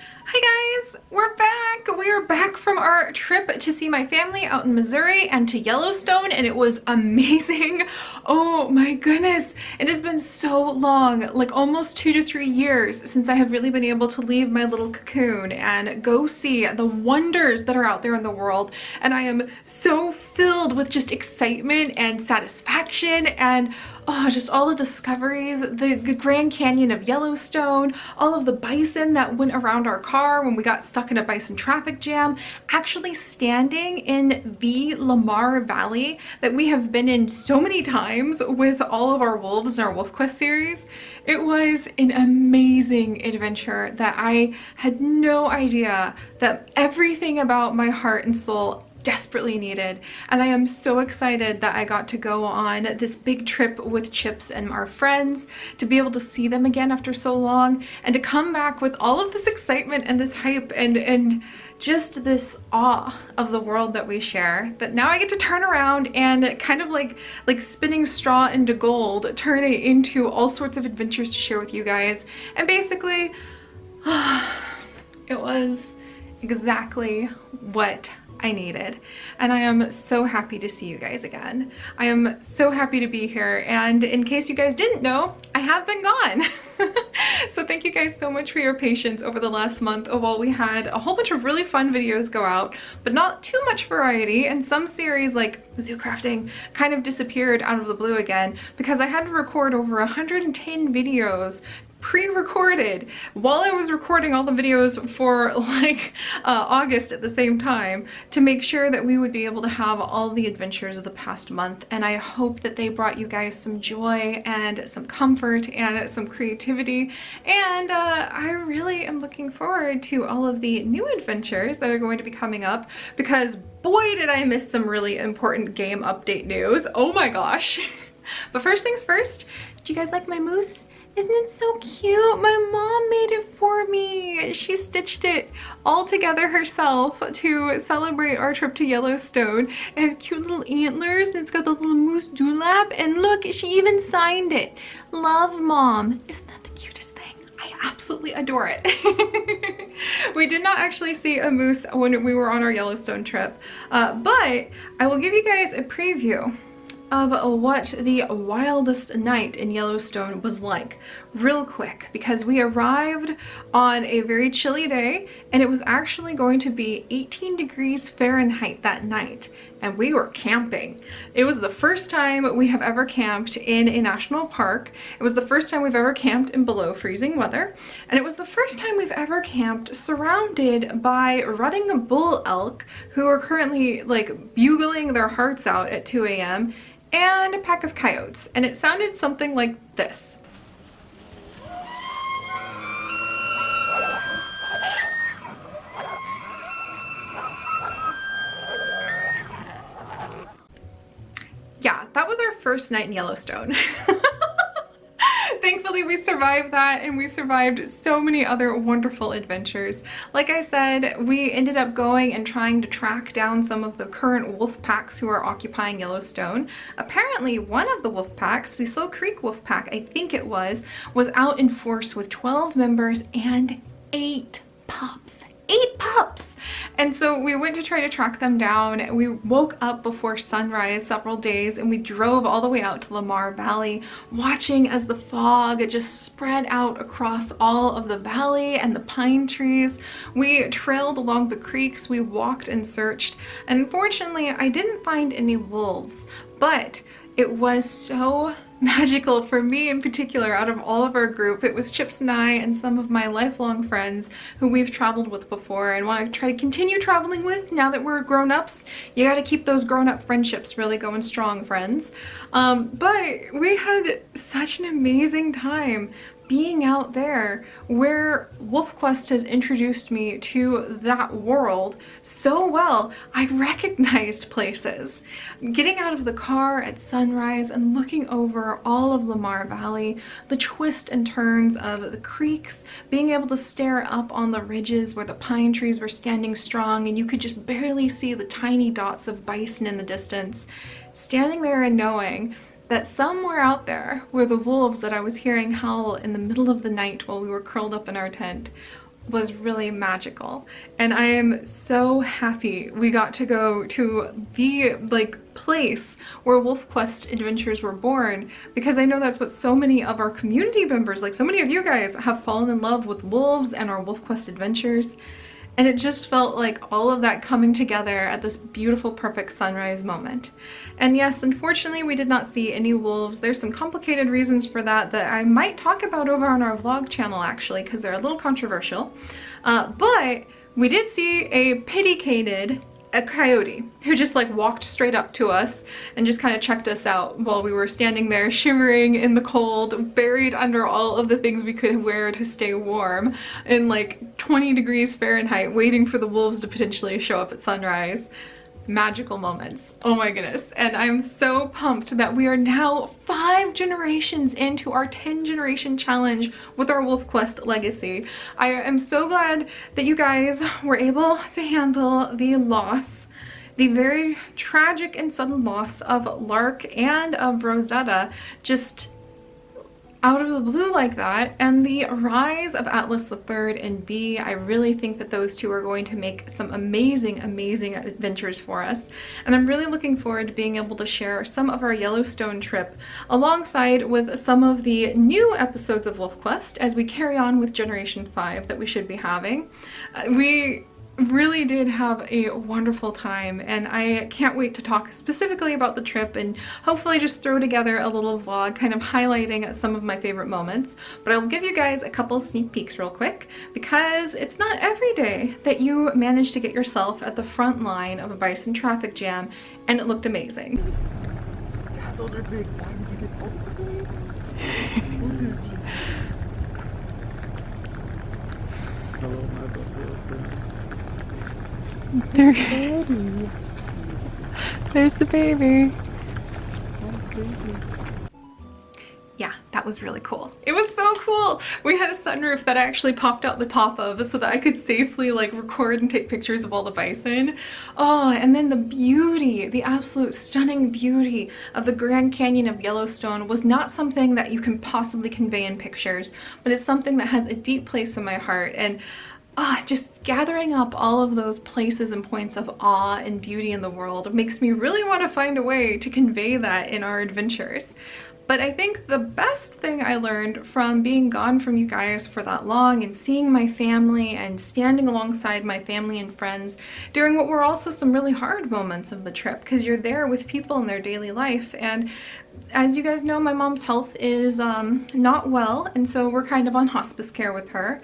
Hi guys, we're back. We are back from our trip to see my family out in Missouri and to Yellowstone, and it was amazing. Oh my goodness, it has been so long, like almost 2 to 3 years since I have really been able to leave my little cocoon and go see the wonders that are out there in the world. And I am so filled with just excitement and satisfaction and just all the discoveries, the Grand Canyon of Yellowstone, all of the bison that went around our car when we got stuck in a bison traffic jam, actually standing in the Lamar Valley that we have been in so many times with all of our wolves in our Wolf Quest series. It was an amazing adventure that I had no idea that everything about my heart and soul desperately needed, and I am so excited that I got to go on this big trip with Chips and our friends, to be able to see them again after so long, and to come back with all of this excitement and this hype and just this awe of the world that we share, that now I get to turn around and kind of like spinning straw into gold, turn it into all sorts of adventures to share with you guys. And basically it was exactly what I needed, and I am so happy to see you guys again. I am so happy to be here, and in case you guys didn't know, I have been gone. So thank you guys so much for your patience over the last month while we had a whole bunch of really fun videos go out, but not too much variety, and some series like zoo crafting kind of disappeared out of the blue again because I had to record over 110 videos pre-recorded while I was recording all the videos for August at the same time, to make sure that we would be able to have all the adventures of the past month. And I hope that they brought you guys some joy and some comfort and some creativity, and I really am looking forward to all of the new adventures that are going to be coming up, because boy did I miss some really important game update news. Oh my gosh. But first things first, do you guys like my moose? Isn't it so cute? My mom made it for me. She stitched it all together herself to celebrate our trip to Yellowstone. It has cute little antlers, and it's got the little moose dewlap, and look, she even signed it. Love, Mom. Isn't that the cutest thing? I absolutely adore it. We did not actually see a moose when we were on our Yellowstone trip, but I will give you guys a preview of what the wildest night in Yellowstone was like real quick, because we arrived on a very chilly day and it was actually going to be 18 degrees Fahrenheit that night, and we were camping. It was the first time we have ever camped in a national park. It was the first time we've ever camped in below freezing weather, and it was the first time we've ever camped surrounded by rutting bull elk who are currently like bugling their hearts out at 2 a.m. and a pack of coyotes, and it sounded something like this. Yeah, that was our first night in Yellowstone. Thankfully we survived that, and we survived so many other wonderful adventures. Like I said, we ended up going and trying to track down some of the current wolf packs who are occupying Yellowstone. Apparently one of the wolf packs, the Slow Creek wolf pack I think it was out in force with 12 members and 8 pups. 8 pups! And so we went to try to track them down. We woke up before sunrise several days, and we drove all the way out to Lamar Valley, watching as the fog just spread out across all of the valley and the pine trees. We trailed along the creeks, we walked and searched, and unfortunately I didn't find any wolves, but it was so magical for me in particular. Out of all of our group, it was Chips and I and some of my lifelong friends who we've traveled with before and want to try to continue traveling with now that we're grown-ups. You got to keep those grown-up friendships really going strong, friends. But we had such an amazing time being out there where WolfQuest has introduced me to that world so well. I recognized places. Getting out of the car at sunrise and looking over all of Lamar Valley, the twists and turns of the creeks, being able to stare up on the ridges where the pine trees were standing strong and you could just barely see the tiny dots of bison in the distance. Standing there and knowing that somewhere out there were the wolves that I was hearing howl in the middle of the night while we were curled up in our tent. was really magical, and I am so happy we got to go to the place where Wolf Quest adventures were born, because I know that's what so many of our community members, like so many of you guys, have fallen in love with wolves and our Wolf Quest adventures. And it just felt like all of that coming together at this beautiful, perfect sunrise moment. And yes, unfortunately, we did not see any wolves. There's some complicated reasons for that that I might talk about over on our vlog channel, actually, because they're a little controversial. But we did see a coyote who just like walked straight up to us and just kind of checked us out while we were standing there shivering in the cold, buried under all of the things we could wear to stay warm in like 20 degrees Fahrenheit, waiting for the wolves to potentially show up at sunrise. Magical moments. Oh my goodness. And I'm so pumped that we are now 5 generations into our 10 generation challenge with our Wolf Quest legacy. I am so glad that you guys were able to handle the loss, the very tragic and sudden loss of Lark and of Rosetta, just out of the blue like that, and the rise of Atlas III and B. I really think that those two are going to make some amazing, amazing adventures for us. And I'm really looking forward to being able to share some of our Yellowstone trip alongside with some of the new episodes of Wolf Quest as we carry on with Generation 5 that we should be having. We really did have a wonderful time, and I can't wait to talk specifically about the trip and hopefully just throw together a little vlog kind of highlighting some of my favorite moments. But I'll give you guys a couple sneak peeks real quick, because it's not every day that you manage to get yourself at the front line of a bison traffic jam and it looked amazing. Those are big. Why did you get both of them? Hello, my buffalo friends. There's the baby. Yeah, that was really cool. It was so cool. We had a sunroof that I actually popped out the top of so that I could safely like record and take pictures of all the bison. Oh, and then the beauty, the absolute stunning beauty of the Grand Canyon of Yellowstone was not something that you can possibly convey in pictures, but it's something that has a deep place in my heart. And just gathering up all of those places and points of awe and beauty in the world makes me really want to find a way to convey that in our adventures. But I think the best thing I learned from being gone from you guys for that long and seeing my family and standing alongside my family and friends during what were also some really hard moments of the trip, because you're there with people in their daily life. And as you guys know, my mom's health is not well, and so we're kind of on hospice care with her.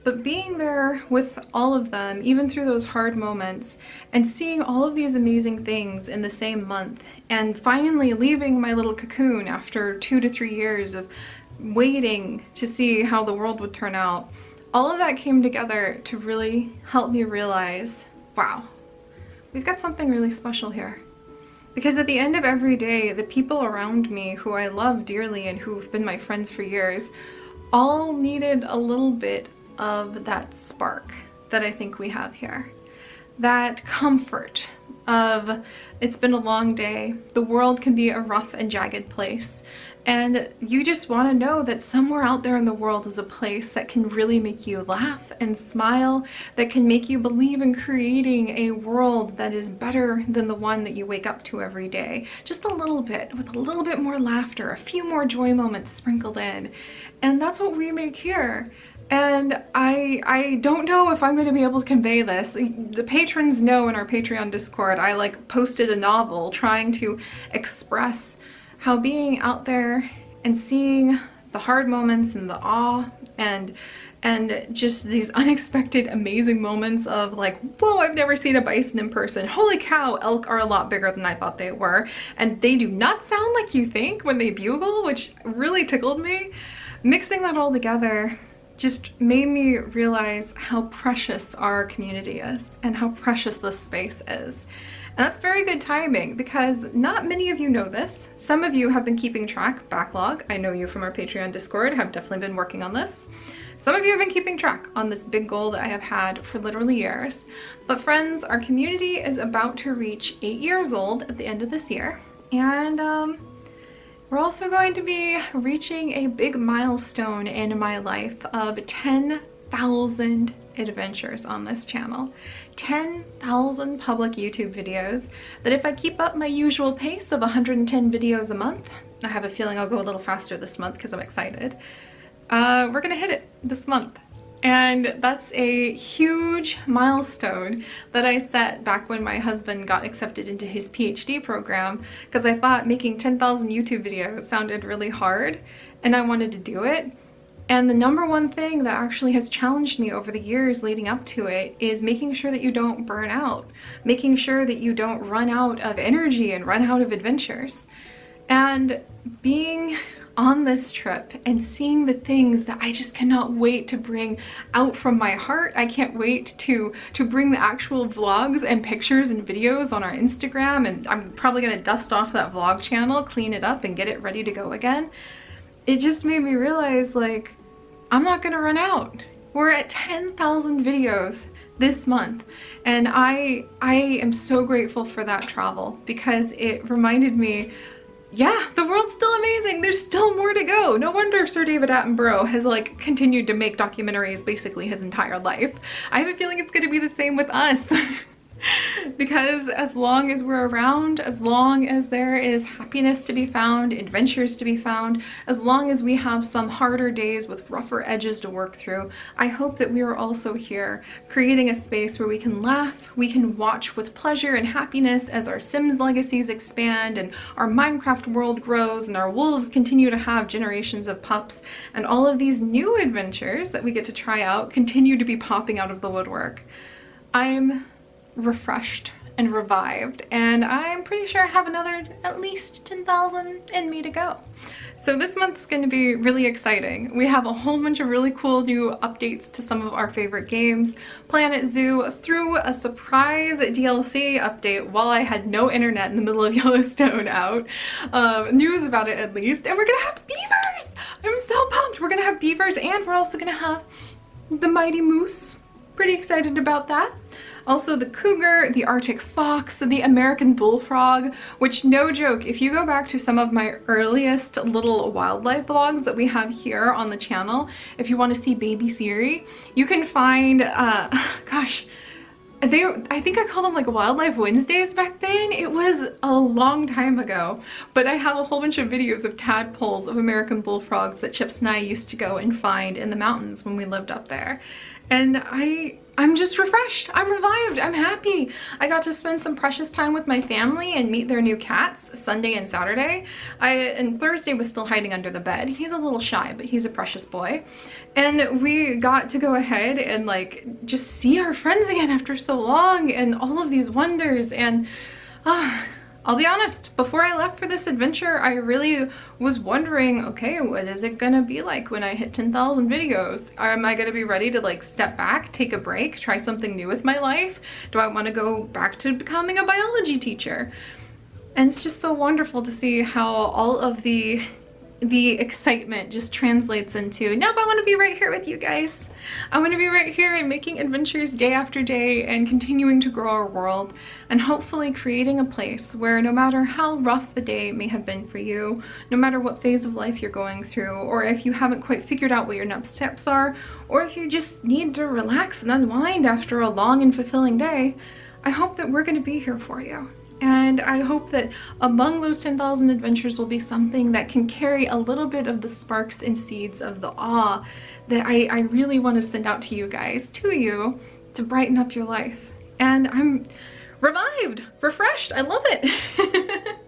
But being there with all of them, even through those hard moments, and seeing all of these amazing things in the same month, and finally leaving my little cocoon after 2 to 3 years of waiting to see how the world would turn out, all of that came together to really help me realize, wow, we've got something really special here. Because at the end of every day, the people around me who I love dearly and who've been my friends for years, all needed a little bit of that spark that I think we have here. That comfort of, it's been a long day, the world can be a rough and jagged place, and you just want to know that somewhere out there in the world is a place that can really make you laugh and smile, that can make you believe in creating a world that is better than the one that you wake up to every day. Just a little bit, with a little bit more laughter, a few more joy moments sprinkled in. And that's what we make here. And I don't know if I'm going to be able to convey this. The patrons know in our Patreon Discord, I like posted a novel trying to express how being out there and seeing the hard moments and the awe and just these unexpected amazing moments of like, whoa, I've never seen a bison in person. Holy cow, elk are a lot bigger than I thought they were. And they do not sound like you think when they bugle, which really tickled me. Mixing that all together just made me realize how precious our community is and how precious this space is. And that's very good timing, because not many of you know this. Some of you have been keeping track, backlog. I know you from our Patreon Discord have definitely been working on this. Some of you have been keeping track on this big goal that I have had for literally years. But friends, our community is about to reach 8 years old at the end of this year. And we're also going to be reaching a big milestone in my life of 10,000 adventures on this channel. 10,000 public YouTube videos that if I keep up my usual pace of 110 videos a month, I have a feeling I'll go a little faster this month because I'm excited, we're gonna hit it this month. And that's a huge milestone that I set back when my husband got accepted into his PhD program, because I thought making 10,000 YouTube videos sounded really hard and I wanted to do it. And the number one thing that actually has challenged me over the years leading up to it is making sure that you don't burn out, making sure that you don't run out of energy and run out of adventures. And being on this trip and seeing the things that I just cannot wait to bring out from my heart. I can't wait to bring the actual vlogs and pictures and videos on our Instagram, and I'm probably gonna dust off that vlog channel, clean it up and get it ready to go again. It just made me realize, like, I'm not gonna run out. We're at 10,000 videos this month, and I am so grateful for that travel, because it reminded me, yeah, the world's still amazing. There's still more to go. No wonder Sir David Attenborough has like continued to make documentaries basically his entire life. I have a feeling it's going to be the same with us. Because as long as we're around, as long as there is happiness to be found, adventures to be found, as long as we have some harder days with rougher edges to work through, I hope that we are also here creating a space where we can laugh, we can watch with pleasure and happiness as our Sims legacies expand and our Minecraft world grows and our wolves continue to have generations of pups, and all of these new adventures that we get to try out continue to be popping out of the woodwork. I'm refreshed and revived, and I'm pretty sure I have another at least 10,000 in me to go. So this month's going to be really exciting. We have a whole bunch of really cool new updates to some of our favorite games. Planet Zoo threw a surprise DLC update while I had no internet in the middle of Yellowstone out. News about it at least. And we're gonna have beavers! I'm so pumped! We're gonna have beavers, and we're also gonna have the mighty moose. Pretty excited about that. Also the cougar, the Arctic fox, the American bullfrog, which, no joke, if you go back to some of my earliest little wildlife vlogs that we have here on the channel, if you want to see baby Seri, you can find, gosh, I think I called them like Wildlife Wednesdays back then. It was a long time ago, but I have a whole bunch of videos of tadpoles of American bullfrogs that Chips and I used to go and find in the mountains when we lived up there. And I'm just refreshed, I'm revived, I'm happy. I got to spend some precious time with my family and meet their new cats Sunday and Saturday. And Thursday was still hiding under the bed. He's a little shy, but he's a precious boy. And we got to go ahead and like just see our friends again after so long, and all of these wonders. And I'll be honest, before I left for this adventure, I really was wondering, okay, what is it gonna be like when I hit 10,000 videos? Am I gonna be ready to like step back, take a break, try something new with my life? Do I wanna go back to becoming a biology teacher? And it's just so wonderful to see how all of the excitement just translates into, nope, I wanna be right here with you guys. I want to be right here and making adventures day after day and continuing to grow our world, and hopefully creating a place where no matter how rough the day may have been for you, no matter what phase of life you're going through, or if you haven't quite figured out what your next steps are, or if you just need to relax and unwind after a long and fulfilling day, I hope that we're going to be here for you. And I hope that among those 10,000 adventures will be something that can carry a little bit of the sparks and seeds of the awe that I really want to send out to you guys, to brighten up your life. And I'm revived, refreshed, I love it.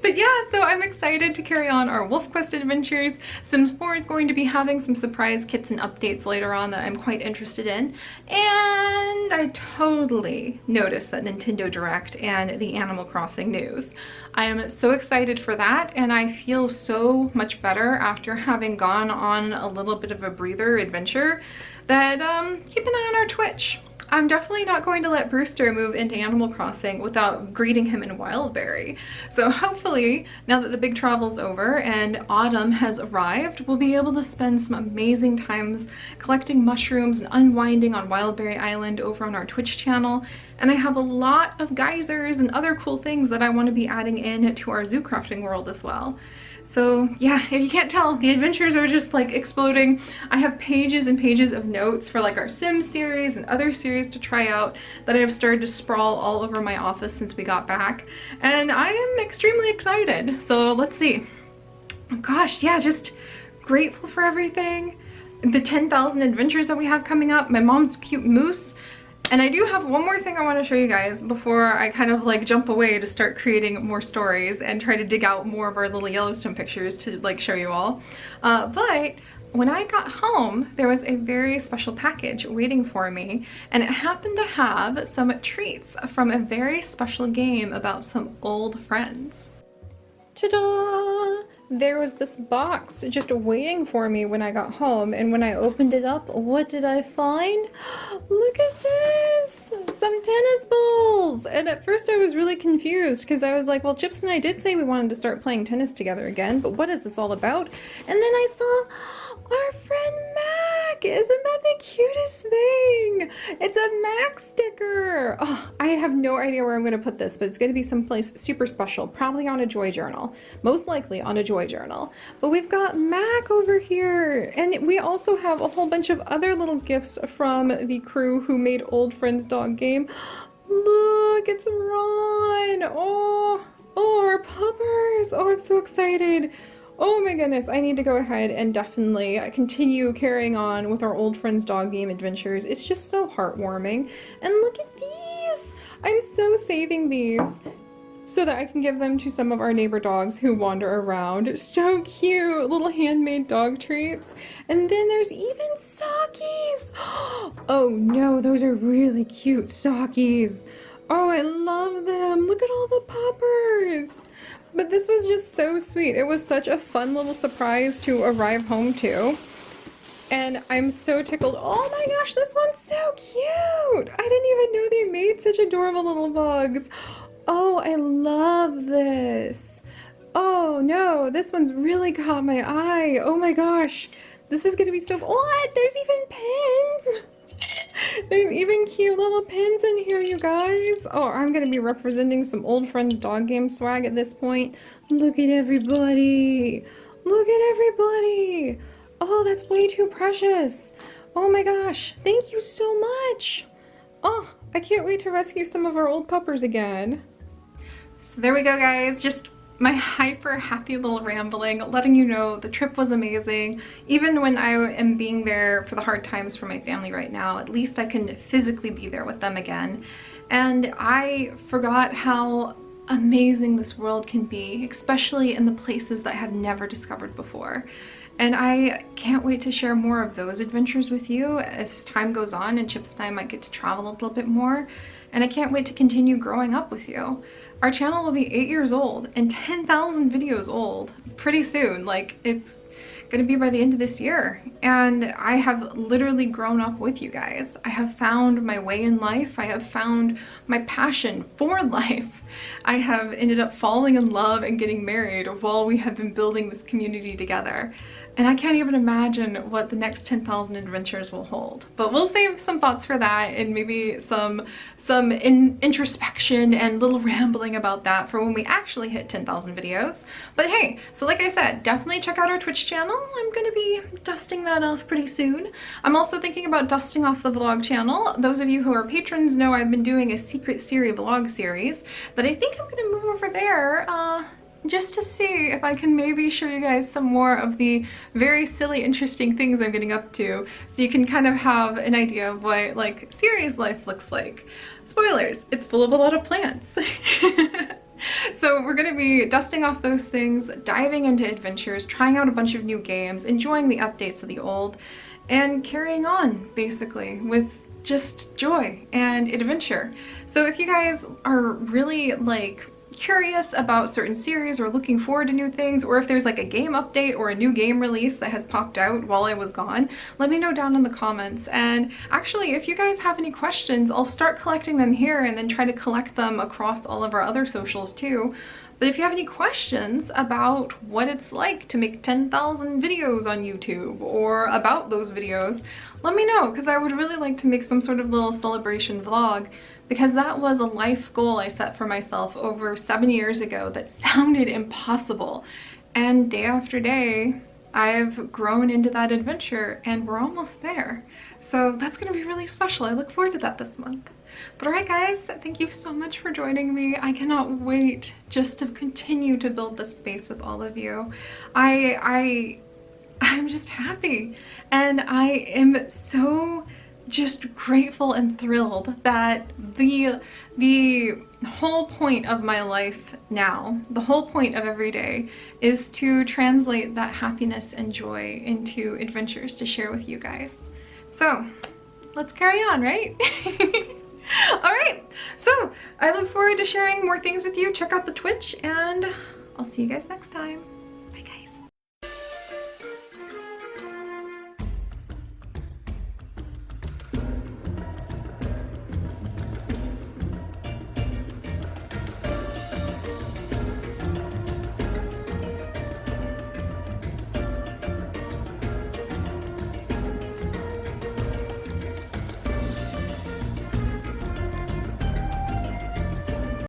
But yeah, so I'm excited to carry on our Wolf Quest adventures. Sims 4 is going to be having some surprise kits and updates later on that I'm quite interested in. And I totally noticed that Nintendo Direct and the Animal Crossing news. I am so excited for that, and I feel so much better after having gone on a little bit of a breather adventure that keep an eye on our Twitch. I'm definitely not going to let Brewster move into Animal Crossing without greeting him in Wildberry. So hopefully, now that the big travel's over and autumn has arrived, we'll be able to spend some amazing times collecting mushrooms and unwinding on Wildberry Island over on our Twitch channel. And I have a lot of geysers and other cool things that I want to be adding in to our zoo crafting world as well. So yeah, if you can't tell, the adventures are just like exploding. I have pages and pages of notes for like our Sims series and other series to try out that I have started to sprawl all over my office since we got back. And I am extremely excited. So let's see. Oh gosh, yeah, just grateful for everything. The 10,000 adventures that we have coming up, my mom's cute moose. And I do have one more thing I want to show you guys before I kind of like jump away to start creating more stories and try to dig out more of our little Yellowstone pictures to like show you all. But when I got home, there was a very special package waiting for me, and it happened to have some treats from a very special game about some old friends. Ta-da! There was this box just waiting for me when I got home, and when I opened it up, what did I find? Look at this! Some tennis balls! And at first I was really confused because I was like, well, Chips and I did say we wanted to start playing tennis together again, but what is this all about? And then I saw our friend Mac! Isn't that the cutest thing? It's a Mac sticker! Oh, I have no idea where I'm going to put this, but it's going to be someplace super special, probably on a joy journal. Most likely on a joy journal. But we've got Mac over here, and we also have a whole bunch of other little gifts from the crew who made Old Friends Dog Game. Look, it's Ron! Oh, our puppers! Oh, I'm so excited! Oh my goodness, I need to go ahead and definitely continue carrying on with our Old Friends Dog Game adventures. It's just so heartwarming. And look at these! I'm so saving these so that I can give them to some of our neighbor dogs who wander around. So cute! Little handmade dog treats. And then there's even sockies! Oh no, those are really cute sockies. Oh, I love them! Look at all the puppers! But this was just so sweet. It was such a fun little surprise to arrive home to. And I'm so tickled. Oh my gosh, this one's so cute! I didn't even know they made such adorable little bugs. Oh, I love this. Oh no, this one's really caught my eye. Oh my gosh. This is gonna be so, what? There's even pins! There's even cute little pins in here, you guys. Oh, I'm gonna be representing some Old Friends Dog Game swag at this point. Look at everybody. Look at everybody. Oh, that's way too precious. Oh my gosh, thank you so much. Oh, I can't wait to rescue some of our old puppers again. So there we go, guys. Just my hyper happy little rambling, letting you know the trip was amazing. Even when I am being there for the hard times for my family right now, at least I can physically be there with them again. And I forgot how amazing this world can be, especially in the places that I have never discovered before. And I can't wait to share more of those adventures with you as time goes on, and Chips and I might get to travel a little bit more. And I can't wait to continue growing up with you. Our channel will be 8 years old and 10,000 videos old pretty soon. Like, it's gonna be by the end of this year. And I have literally grown up with you guys. I have found my way in life. I have found my passion for life. I have ended up falling in love and getting married while we have been building this community together. And I can't even imagine what the next 10,000 adventures will hold. But we'll save some thoughts for that, and maybe some introspection and little rambling about that for when we actually hit 10,000 videos. But hey, so like I said, definitely check out our Twitch channel. I'm gonna be dusting that off pretty soon. I'm also thinking about dusting off the vlog channel. Those of you who are patrons know I've been doing a secret Seri vlog series that I think I'm gonna move over there just to see if I can maybe show you guys some more of the very silly, interesting things I'm getting up to, so you can kind of have an idea of what like Seri's life looks like. Spoilers, it's full of a lot of plants. So we're gonna be dusting off those things, diving into adventures, trying out a bunch of new games, enjoying the updates of the old, and carrying on basically with just joy and adventure. So if you guys are really like curious about certain series or looking forward to new things, or if there's like a game update or a new game release that has popped out while I was gone, let me know down in the comments. And actually, if you guys have any questions, I'll start collecting them here and then try to collect them across all of our other socials too. But if you have any questions about what it's like to make 10,000 videos on YouTube or about those videos, let me know, because I would really like to make some sort of little celebration vlog, because that was a life goal I set for myself over 7 years ago that sounded impossible. And day after day, I've grown into that adventure and we're almost there. So that's gonna be really special. I look forward to that this month. But all right guys, thank you so much for joining me. I cannot wait just to continue to build this space with all of you. I'm just happy, and I am so just grateful and thrilled that the whole point of my life now, the whole point of every day, is to translate that happiness and joy into adventures to share with you guys. So let's carry on, right? All right, so I look forward to sharing more things with you. Check out the Twitch, and I'll see you guys next time.